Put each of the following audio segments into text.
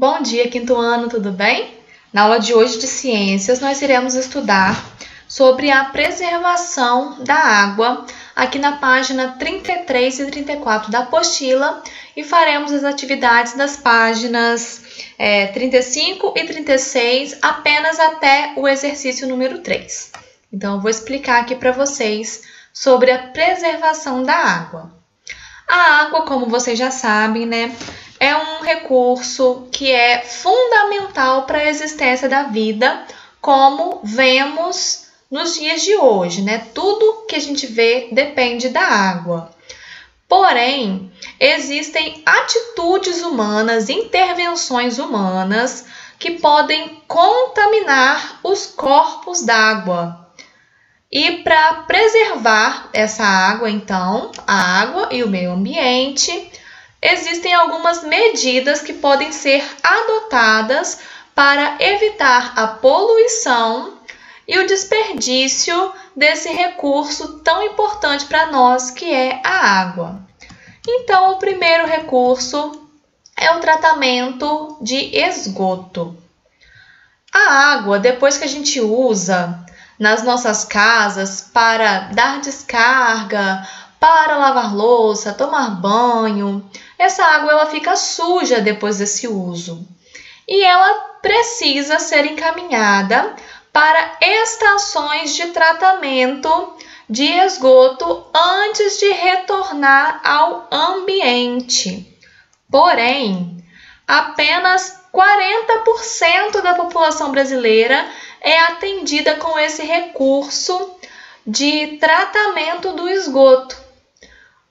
Bom dia, quinto ano, tudo bem? Na aula de hoje de Ciências, nós iremos estudar sobre a preservação da água, aqui na página 33 e 34 da apostila, e faremos as atividades das páginas 35 e 36, apenas até o exercício número 3. Então, eu vou explicar aqui para vocês sobre a preservação da água. A água, como vocês já sabem, né, é um recurso que é fundamental para a existência da vida, como vemos nos dias de hoje, né? Tudo que a gente vê depende da água. Porém, existem atitudes humanas, intervenções humanas que podem contaminar os corpos d'água. E para preservar essa água, então, a água e o meio ambiente, existem algumas medidas que podem ser adotadas para evitar a poluição e o desperdício desse recurso tão importante para nós, que é a água. Então, o primeiro recurso é o tratamento de esgoto. A água, depois que a gente usa nas nossas casas para dar descarga, para lavar louça, tomar banho, essa água ela fica suja depois desse uso. E ela precisa ser encaminhada para estações de tratamento de esgoto antes de retornar ao ambiente. Porém, apenas 40% da população brasileira é atendida com esse recurso de tratamento do esgoto.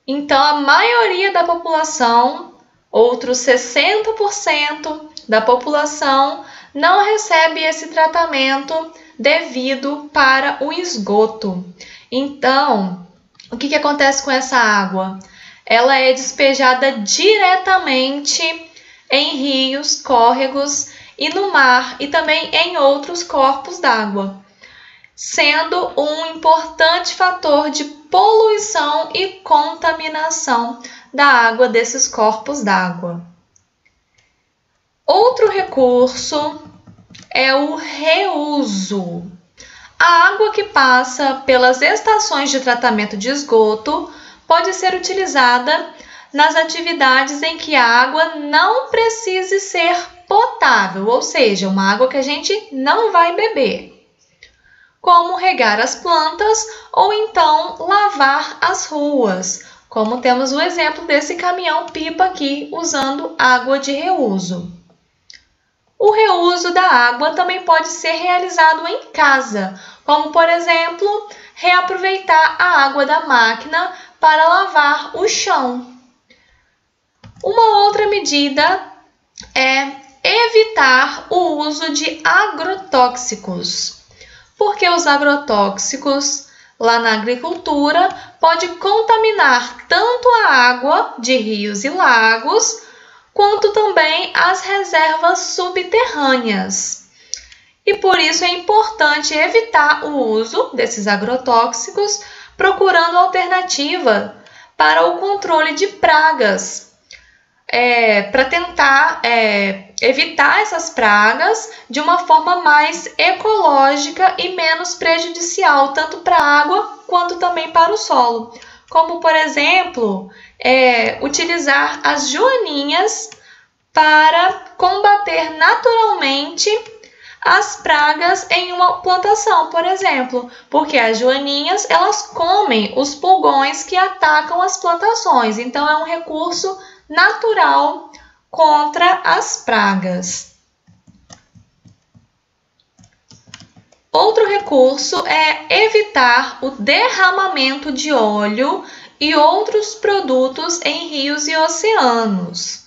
Então, a maioria da população, outros 60% da população, não recebe esse tratamento devido para o esgoto. Então, o que acontece com essa água? Ela é despejada diretamente em rios, córregos e no mar, e também em outros corpos d'água, sendo um importante fator de poluição e contaminação da água desses corpos d'água. Outro recurso é o reuso. A água que passa pelas estações de tratamento de esgoto pode ser utilizada nas atividades em que a água não precise ser potável, ou seja, uma água que a gente não vai beber, como regar as plantas ou então lavar as ruas, como temos o exemplo desse caminhão-pipa aqui usando água de reuso. O reuso da água também pode ser realizado em casa, como por exemplo, reaproveitar a água da máquina para lavar o chão. Uma outra medida é evitar o uso de agrotóxicos, porque os agrotóxicos lá na agricultura podem contaminar tanto a água de rios e lagos, quanto também as reservas subterrâneas. E por isso é importante evitar o uso desses agrotóxicos, procurando alternativa para o controle de pragas, para tentar evitar essas pragas de uma forma mais ecológica e menos prejudicial, tanto para a água quanto também para o solo. Como, por exemplo, utilizar as joaninhas para combater naturalmente as pragas em uma plantação, por exemplo, porque as joaninhas elas comem os pulgões que atacam as plantações, então é um recurso natural contra as pragas. Outro recurso é evitar o derramamento de óleo e outros produtos em rios e oceanos.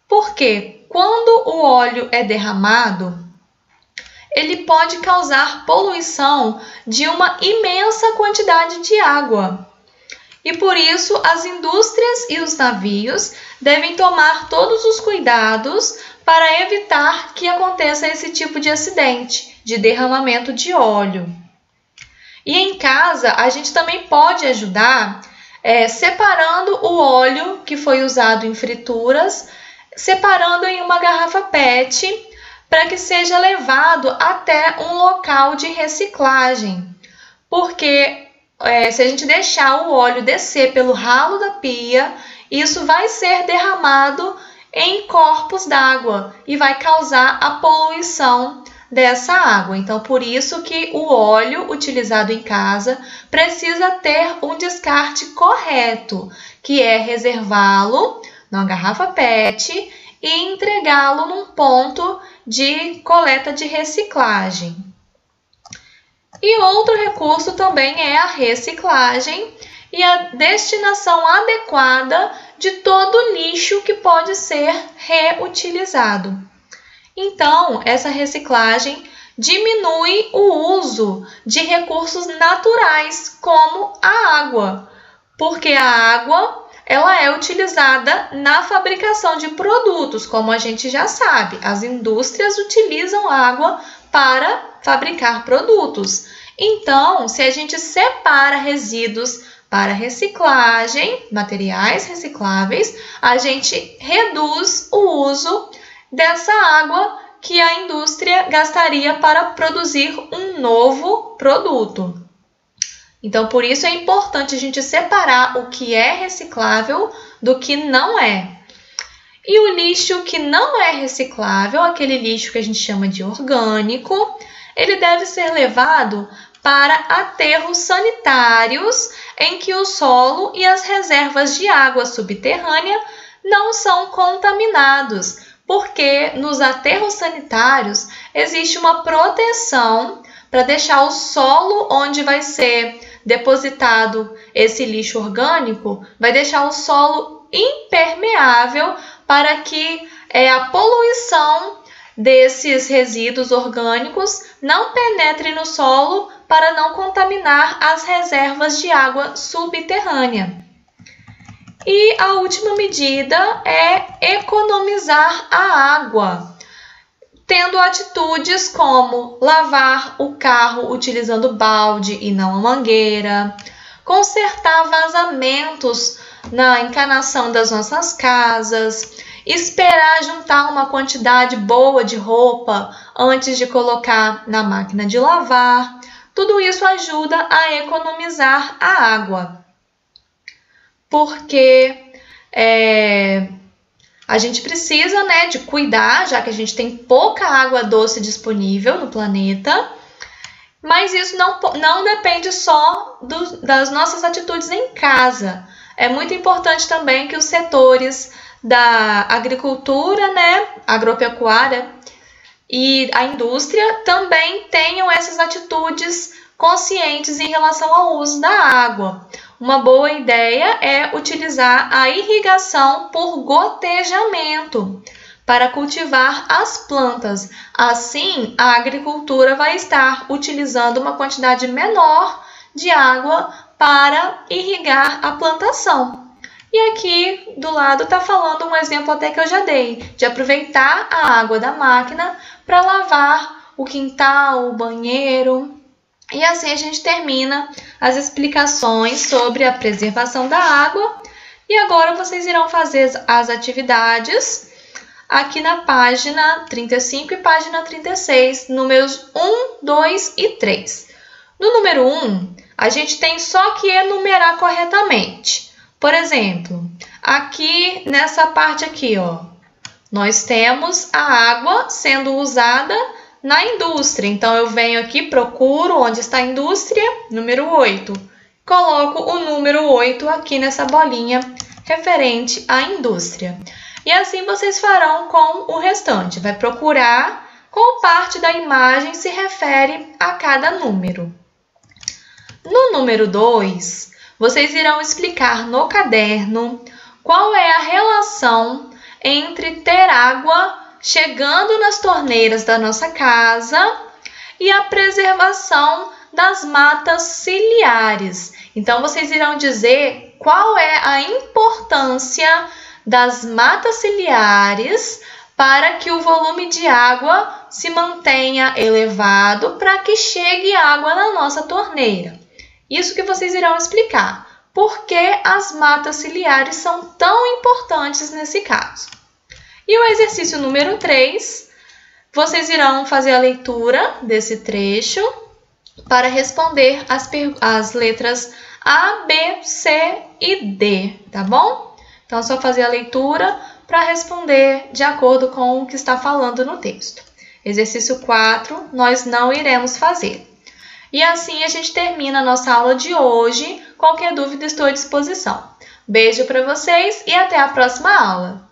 Porque quando o óleo é derramado, ele pode causar poluição de uma imensa quantidade de água. E por isso as indústrias e os navios devem tomar todos os cuidados para evitar que aconteça esse tipo de acidente, de derramamento de óleo. E em casa a gente também pode ajudar separando o óleo que foi usado em frituras separando em uma garrafa PET para que seja levado até um local de reciclagem. Porque se a gente deixar o óleo descer pelo ralo da pia, isso vai ser derramado em corpos d'água e vai causar a poluição dessa água. Então, por isso que o óleo utilizado em casa precisa ter um descarte correto, que é reservá-lo numa garrafa PET e entregá-lo num ponto de coleta de reciclagem. E outro recurso também é a reciclagem e a destinação adequada de todo lixo que pode ser reutilizado. Então, essa reciclagem diminui o uso de recursos naturais, como a água, porque a água ela é utilizada na fabricação de produtos, como a gente já sabe. As indústrias utilizam água para fabricar produtos. Então, se a gente separa resíduos para reciclagem, materiais recicláveis, a gente reduz o uso dessa água que a indústria gastaria para produzir um novo produto. Então, por isso é importante a gente separar o que é reciclável do que não é. E o lixo que não é reciclável, aquele lixo que a gente chama de orgânico, ele deve ser levado para aterros sanitários em que o solo e as reservas de água subterrânea não são contaminados, porque nos aterros sanitários existe uma proteção para deixar o solo onde vai ser depositado esse lixo orgânico, vai deixar o solo impermeável para que a poluição desses resíduos orgânicos não penetre no solo para não contaminar as reservas de água subterrânea. E a última medida é economizar a água, tendo atitudes como lavar o carro utilizando balde e não a mangueira, consertar vazamentos na encanação das nossas casas, esperar juntar uma quantidade boa de roupa antes de colocar na máquina de lavar. Tudo isso ajuda a economizar a água, porque a gente precisa, de cuidar, já que a gente tem pouca água doce disponível no planeta, mas isso não depende só das nossas atitudes em casa. É muito importante também que os setores da agricultura, agropecuária e a indústria também tenham essas atitudes conscientes em relação ao uso da água. Uma boa ideia é utilizar a irrigação por gotejamento para cultivar as plantas. Assim, a agricultura vai estar utilizando uma quantidade menor de água para irrigar a plantação. E aqui do lado está falando um exemplo até que eu já dei, de aproveitar a água da máquina para lavar o quintal, o banheiro. E assim a gente termina as explicações sobre a preservação da água. E agora vocês irão fazer as atividades aqui na página 35 e página 36, números 1, 2 e 3. No número 1, a gente tem só que enumerar corretamente. Por exemplo, aqui nessa parte aqui, nós temos a água sendo usada na indústria. Então, eu venho aqui, procuro onde está a indústria, número 8. Coloco o número 8 aqui nessa bolinha referente à indústria. E assim vocês farão com o restante. Vai procurar qual parte da imagem se refere a cada número. No número 2, vocês irão explicar no caderno qual é a relação entre ter água chegando nas torneiras da nossa casa e a preservação das matas ciliares. Então, vocês irão dizer qual é a importância das matas ciliares para que o volume de água se mantenha elevado para que chegue água na nossa torneira. Isso que vocês irão explicar. Por que as matas ciliares são tão importantes nesse caso? E o exercício número 3, vocês irão fazer a leitura desse trecho para responder as letras A, B, C e D, tá bom? Então, é só fazer a leitura para responder de acordo com o que está falando no texto. Exercício 4, nós não iremos fazer. E assim a gente termina a nossa aula de hoje. Qualquer dúvida, estou à disposição. Beijo para vocês e até a próxima aula!